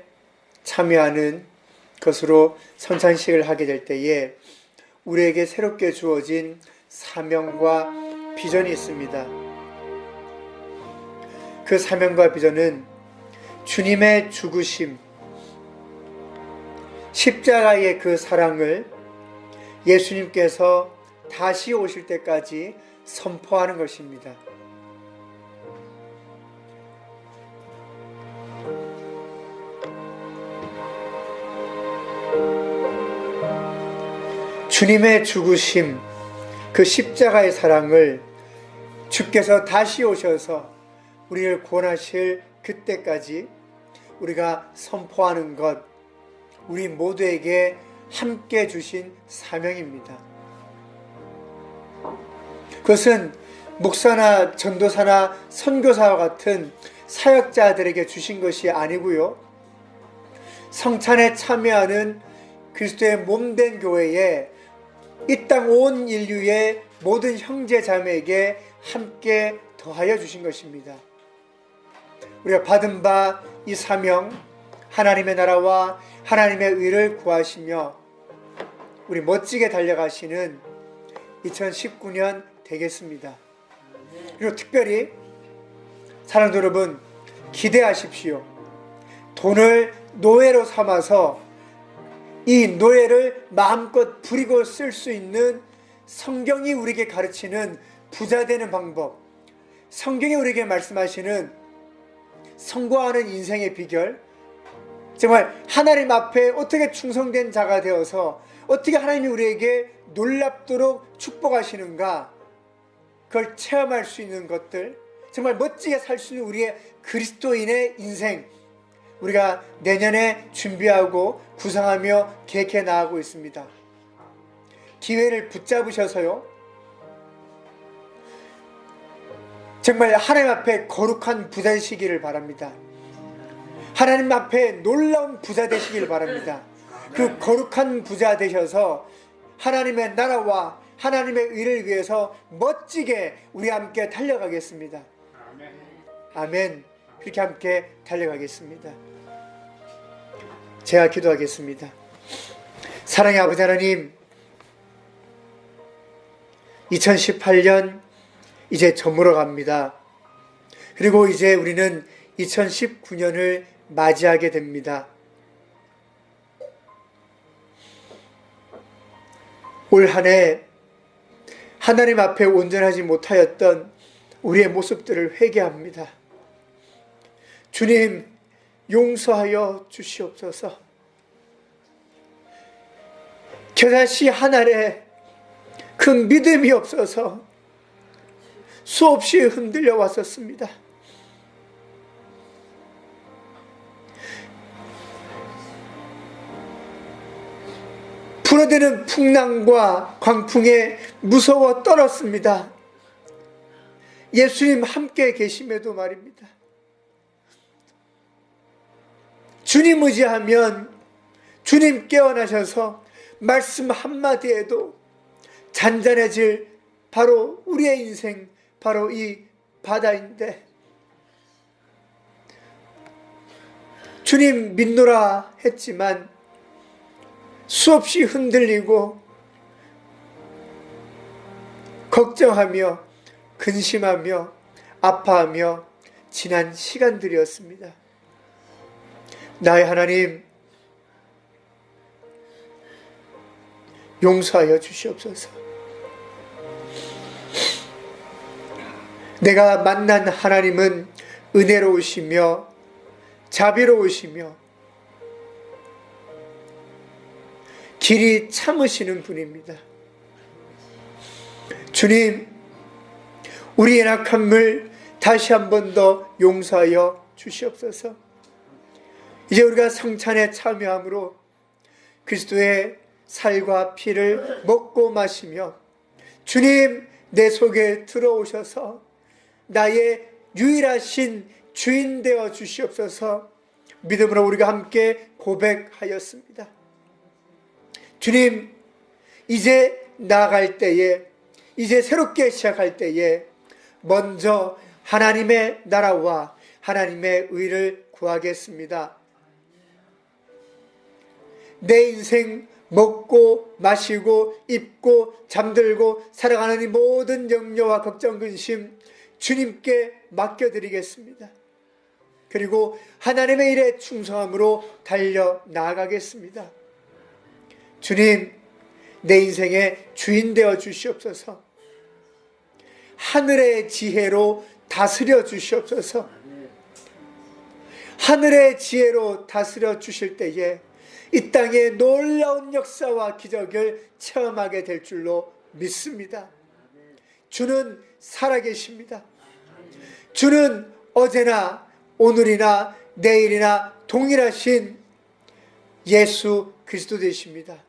참여하는 것으로 성찬식을 하게 될 때에 우리에게 새롭게 주어진 사명과 비전이 있습니다. 그 사명과 비전은 주님의 죽으심, 십자가의 그 사랑을 예수님께서 다시 오실 때까지 선포하는 것입니다. 주님의 죽으심, 그 십자가의 사랑을 주께서 다시 오셔서 우리를 구원하실 그때까지 우리가 선포하는 것, 우리 모두에게 함께 주신 사명입니다. 그것은 목사나 전도사나 선교사와 같은 사역자들에게 주신 것이 아니고요, 성찬에 참여하는 그리스도의 몸된 교회에 이 땅 온 인류의 모든 형제 자매에게 함께 더하여 주신 것입니다. 우리가 받은 바 이 사명, 하나님의 나라와 하나님의 의를 구하시며 우리 멋지게 달려가시는 2019년 되겠습니다. 그리고 특별히 사랑하는 여러분, 기대하십시오. 돈을 노예로 삼아서 이 노예를 마음껏 부리고 쓸 수 있는 성경이 우리에게 가르치는 부자 되는 방법, 성경이 우리에게 말씀하시는 성공하는 인생의 비결, 정말 하나님 앞에 어떻게 충성된 자가 되어서 어떻게 하나님이 우리에게 놀랍도록 축복하시는가, 그걸 체험할 수 있는 것들, 정말 멋지게 살 수 있는 우리의 그리스도인의 인생, 우리가 내년에 준비하고 구상하며 계획해 나가고 있습니다. 기회를 붙잡으셔서요, 정말 하나님 앞에 거룩한 부자 되시기를 바랍니다. 하나님 앞에 놀라운 부자 되시기를 바랍니다. 그 거룩한 부자 되셔서 하나님의 나라와 하나님의 의를 위해서 멋지게 우리 함께 달려가겠습니다. 아멘. 그렇게 함께 달려가겠습니다. 제가 기도하겠습니다. 사랑의 아버지 하나님, 2018년 이제 저물어 갑니다. 그리고 이제 우리는 2019년을 맞이하게 됩니다. 올 한 해 하나님 앞에 온전하지 못하였던 우리의 모습들을 회개합니다. 주님, 용서하여 주시옵소서. 겨자씨 하늘에 그 믿음이 없어서 수없이 흔들려 왔었습니다. 불어대는 풍랑과 광풍에 무서워 떨었습니다. 예수님 함께 계심에도 말입니다. 주님 의지하면 주님 깨어나셔서 말씀 한마디에도 잔잔해질 바로 우리의 인생, 바로 이 바다인데, 주님 믿노라 했지만 수없이 흔들리고 걱정하며 근심하며 아파하며 지난 시간들이었습니다. 나의 하나님, 용서하여 주시옵소서. 내가 만난 하나님은 은혜로우시며 자비로우시며 길이 참으시는 분입니다. 주님, 우리의 악함을 다시 한 번 더 용서하여 주시옵소서. 이제 우리가 성찬에 참여함으로 그리스도의 살과 피를 먹고 마시며 주님 내 속에 들어오셔서 나의 유일하신 주인 되어 주시옵소서. 믿음으로 우리가 함께 고백하였습니다. 주님, 이제 나아갈 때에, 이제 새롭게 시작할 때에 먼저 하나님의 나라와 하나님의 의를 구하겠습니다. 내 인생 먹고 마시고 입고 잠들고 살아가는 이 모든 염려와 걱정 근심 주님께 맡겨드리겠습니다. 그리고 하나님의 일에 충성함으로 달려 나아가겠습니다. 주님, 내 인생의 주인 되어 주시옵소서. 하늘의 지혜로 다스려 주시옵소서. 하늘의 지혜로 다스려 주실 때에 이 땅에 놀라운 역사와 기적을 체험하게 될 줄로 믿습니다. 주는 살아계십니다. 주는 어제나 오늘이나 내일이나 동일하신 예수 그리스도 되십니다.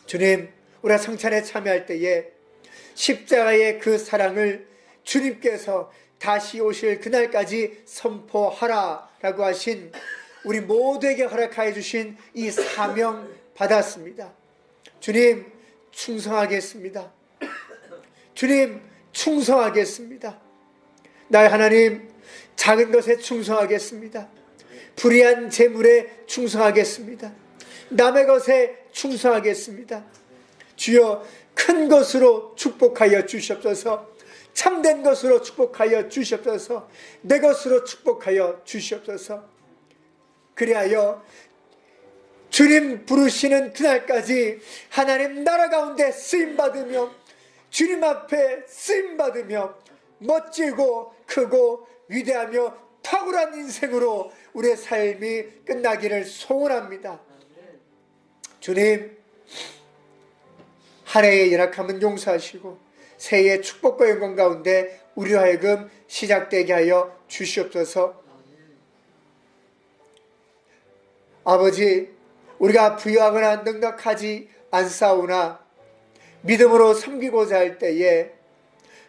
주님, 우리가 성찬에 참여할 때에 십자가의 그 사랑을 주님께서 다시 오실 그날까지 선포하라 라고 하신 우리 모두에게 허락하여 주신 이 사명 받았습니다. 주님, 충성하겠습니다. 주님, 충성하겠습니다. 나의 하나님, 작은 것에 충성하겠습니다. 불의한 재물에 충성하겠습니다. 남의 것에 충성하겠습니다. 주여, 큰 것으로 축복하여 주시옵소서. 참된 것으로 축복하여 주시옵소서. 내 것으로 축복하여 주시옵소서. 그리하여 주님 부르시는 그날까지 하나님 나라 가운데 쓰임받으며 주님 앞에 쓰임받으며 멋지고 크고 위대하며 탁월한 인생으로 우리의 삶이 끝나기를 소원합니다. 주님, 한 해의 연약함은 용서하시고 새해의 축복과 영광 가운데 우리로 하여금 시작되게 하여 주시옵소서. 아버지, 우리가 부유하거나 넉넉하지 않사오나 믿음으로 섬기고자 할 때에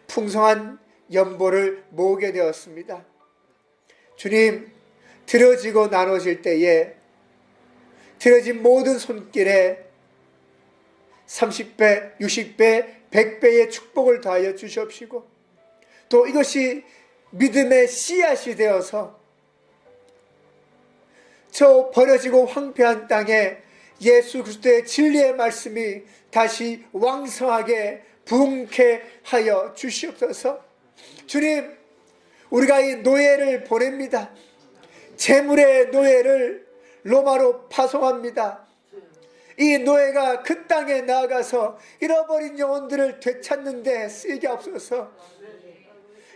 풍성한 연보를 모으게 되었습니다. 주님, 들어지고 나눠질 때에 들어진 모든 손길에 30배, 60배, 100배의 축복을 더하여 주시옵시고 또 이것이 믿음의 씨앗이 되어서 저 버려지고 황폐한 땅에 예수 그리스도의 진리의 말씀이 다시 왕성하게 부흥케 하여 주시옵소서. 주님, 우리가 이 노예를 보냅니다. 재물의 노예를 로마로 파송합니다. 이 노예가 그 땅에 나아가서 잃어버린 영혼들을 되찾는 데 쓰이게 없어서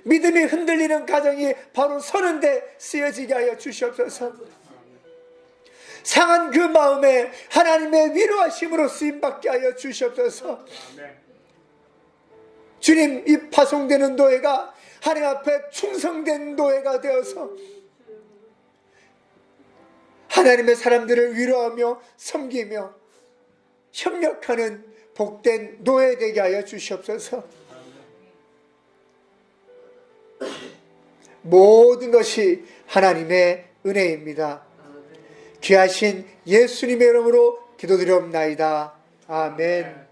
믿음이 흔들리는 가정이 바로 서는 데 쓰여지게 하여 주시옵소서. 상한 그 마음에 하나님의 위로하심으로 쓰임받게 하여 주시옵소서. 주님, 이 파송되는 노예가 하나님 앞에 충성된 노예가 되어서 하나님의 사람들을 위로하며 섬기며 협력하는 복된 노예 되게 하여 주시옵소서. 모든 것이 하나님의 은혜입니다. 귀하신 예수님의 이름으로 기도드리옵나이다. 아멘.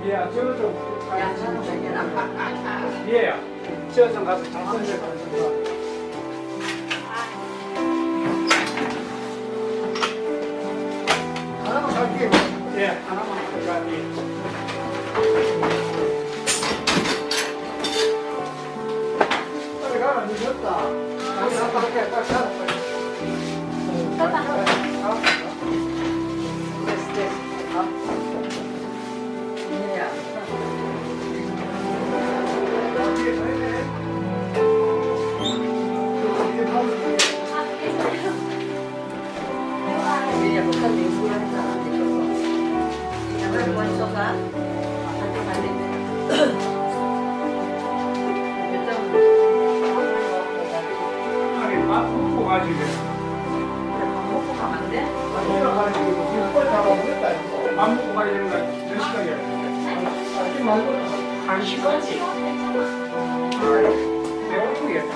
예, 저좀 양산은 되게나. 예, 저좀 가서 장선제 가서. 하나만 갈게요. 예, 하나만 들어가니. 빨리 가라, 늦었다. 우리 아빠 할게, 빨리 가라, 빨리. 됐어, 됐어. 얘야. 뒤에 서 있네. 이제 바로 뒤에. 얘야 못한 냉수를 했잖아. 양산 원소가 한쪽 반대. 아니, 밥 먹고 가지고. 밥 먹고 가면 안 돼? 어디로 가는지 지금 꼴 잡아보겠다, 이거. 밥 먹고 가야 되는 거몇 시간이야? 하지 말고. 한 시간씩. 배고프겠다.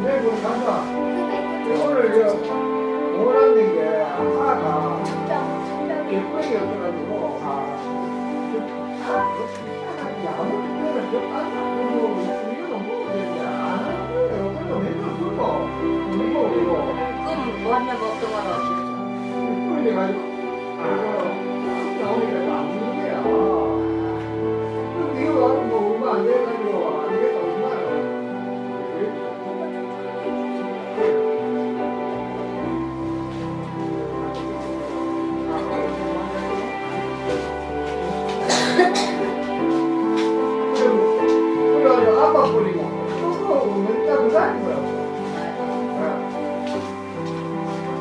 내일 간다. 오늘 원하는 게 아가 예쁘게 없어가지고 아무 때나 저 딴거 이거는 먹어야 되는데 안 하는 거예요. 그래도 맨날 굶어. 굶어 그거. 그럼 뭐 하면 먹던 거로. 굶이 돼가지고 나오니까 안 먹는 거야. 이거 뭐 얼마 안 돼가지고 안 되겠다 얼마나. 그래가지고 아빠 뿌리고 그거 맨날 그거 아닌 거야.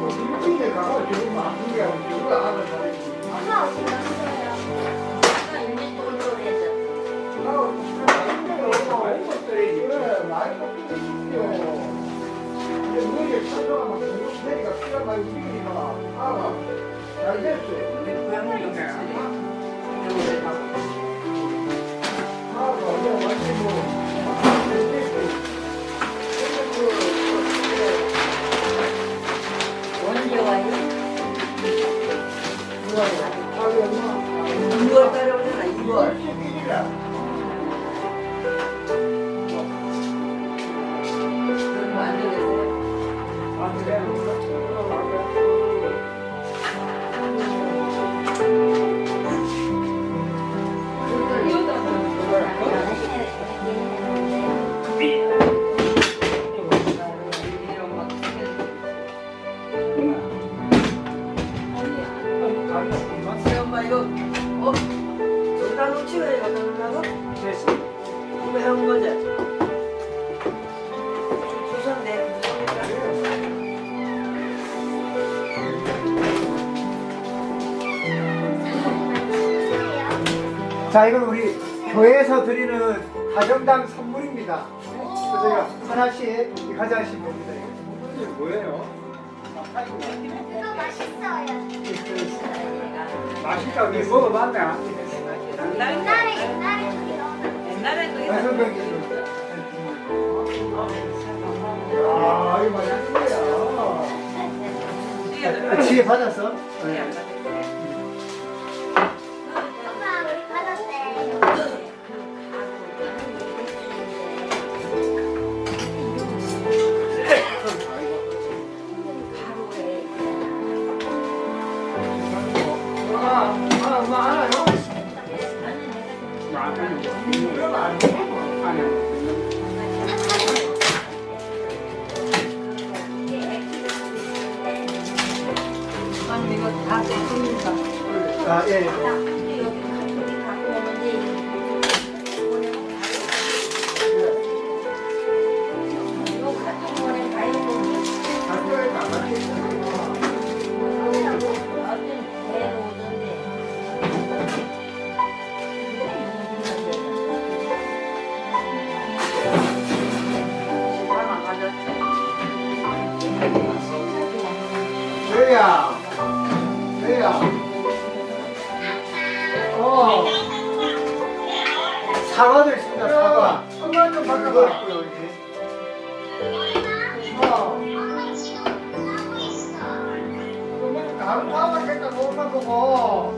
필리핀에 가고 지금 아픈 게 아니고 그거 하는 사람이 엄마 어디 갔어요? 아까 이미 또 했잖아. 많이 먹더니. 그래 많이 먹기요. 근데 무게 천도가 막 공격되니까 피가 많이 움직이니까 아가 잘 됐어요. 고양이 영상 아가 그냥 완전 뭐 원재와의 6월 2월 달에 오잖아. 2월. 11일이라 그런 거안 되겠어요? 안 돼. 엄마 이거 여기다 놓치고 이거 넣는다고? 됐어. 이거 해온 거지? 주선대 자, 이건 우리 교회에서 드리는 가정당 선물입니다. 그래서 제가 하나씩 가져가시면 됩니다. 이게 뭐예요? 이거 맛있어요. 맛있다. 니 먹어봤나? 옛날에 옛날에 그게 여섯 명이 아, 이거 맛있는 거야. 지혜 받았어? 네. 엄마 우리 받았대. 엄마 알아요? 그러면 안 돼. 안 해. 아니 이거 다 떼줍니다. 아, 예. 여기 카톡이 갖고 오는데 이거 카톡 보내 다 있고 학교에 가봤지. 어떤 대로 오던데 시간 가졌지. 왜야? 왜야? 있습니다. 사과. 엄마 좀 바꿔봐. 엄마 지금 하고 있어. 그러면 다음 사과겠다고 엄마 보고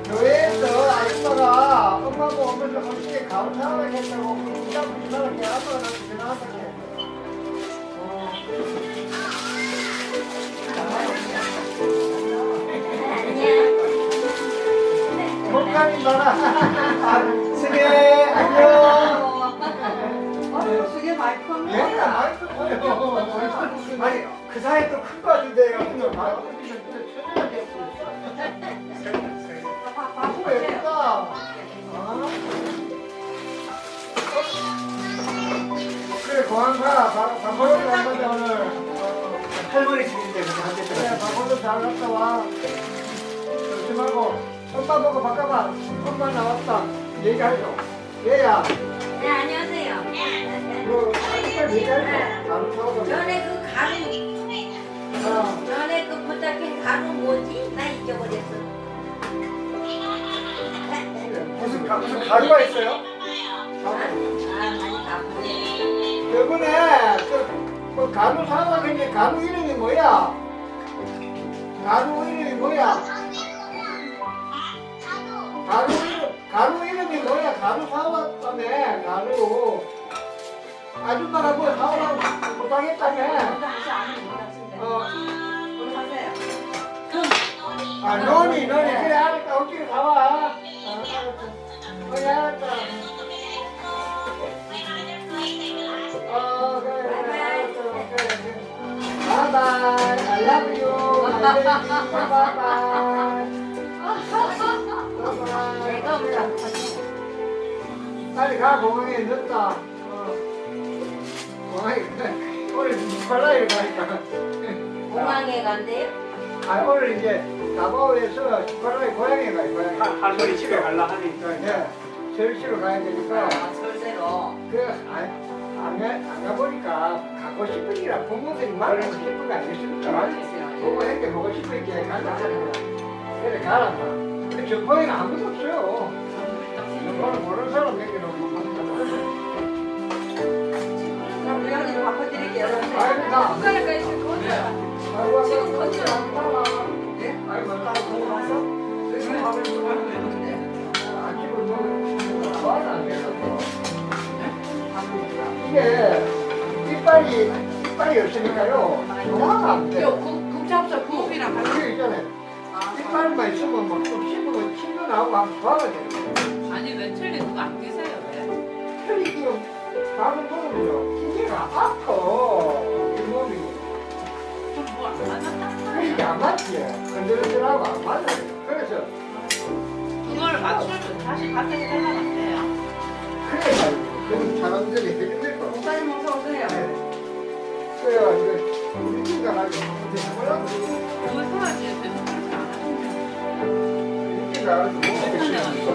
교회에서 아줌마가 엄마 보고 오면서 함께 가을 사과겠다고 부담 부담하게 아빠가 나한테 전화하던데. 목감이 많아. 승혜 안녕. 그게 많이 컸네. 얘가 많이 컸어요. 아니 그 사이 또 큰 거 같은데요. 바쁘 예쁘다. 그래 공항 가. 방콕으로 간다 오늘. 할머니 집인데 그래 방콕도 잘 갔다 와. 조심하고. 엄마 보고 바꿔봐. 엄마 나왔다. 얘기하죠. 얘야. 네, 안녕하세요. 그 얘기하죠. 다음 차오도. 전에 그 가루, 전에 그 부탁한 가루 뭐지? 나 잊어버렸어. 무슨 가루가 있어요? 많이 바쁘네. 저번에 그 가루 사과 근데 가루 이름이 뭐야? 가루 이름이 뭐야? 가루 이름이 뭐야? 가루 사왔다며 가루. 아줌마가 뭐 사오라고 부탁했다며. 너니 그래 알았다. 어깨를 가봐. 알았다. 그래 알았어. 바이바이. I love you. My baby. 바이바이. 내가 올라. 빨리 가. 공항에 늦다. 공항에 오늘 발라야 가니까. 공항에 간대요? 오늘 이제 다바오에서 발라야 고향에 가요. 고향에. 할머니 집에 갈라 하니까 네. 서울시로 가야 되니까. 설세로. 안 가보니까 가고 싶으니라 부모들이 말하고 싶은 거 아니겠습니까? 부모 행태 보고 싶으니까 간다는 거야. 그래 가라. 근데 정보에는 아무도 없어요. 정보는 모르는 사람 얘기는 우리한테 바꿔드릴게요. 아이고 나. 숟가락까지 지금 건져요. 지금 건져. 아이고 나 보고 와서 지금 밥을 좀 아침을 먹으면 좋아는 안 돼서. 이게 이빨이 없으니까요. 소화가 안 돼. 국잡서 구업이랑 그게 있잖아요. 이빨만 있으면 막좀 씹으면 침도 나오고 하면 소화가 돼. 아니 며칠 그거 안 드세요 왜? 혈이 지금 밥을 먹으면요. 기계가 아파. 이 몸이. 좀뭐안 맞았다. 이게 안 맞지. 건드려들하고 안 맞아요. 그래서 그걸 맞추면 다시 밖에 해달라면 안 돼요. 그래가지고 그런 사람들이 해주실 거. 목사님 어서 오세요. 그래가지고 우리 집가 가지고 해보려고. 그걸 해야지. 내가 그렇게 안 하시면. 우리 집가 가지고 불편해가지고.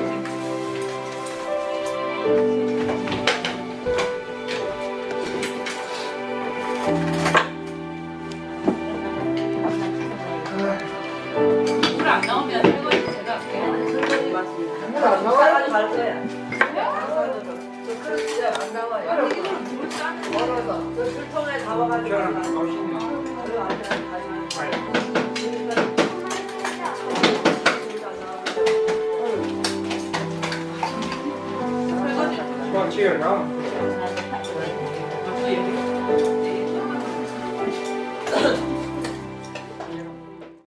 물 안 나오면 설거지 제가 할게요. 안 나와요? 갈 거야. 그렇지 안 나와요. 아니 이거는 물 짜는 거. 멀어서 그 술통에 담아가지고 저랑 가. 오시면 그거 안 돼. 설거지 뭐 지어라.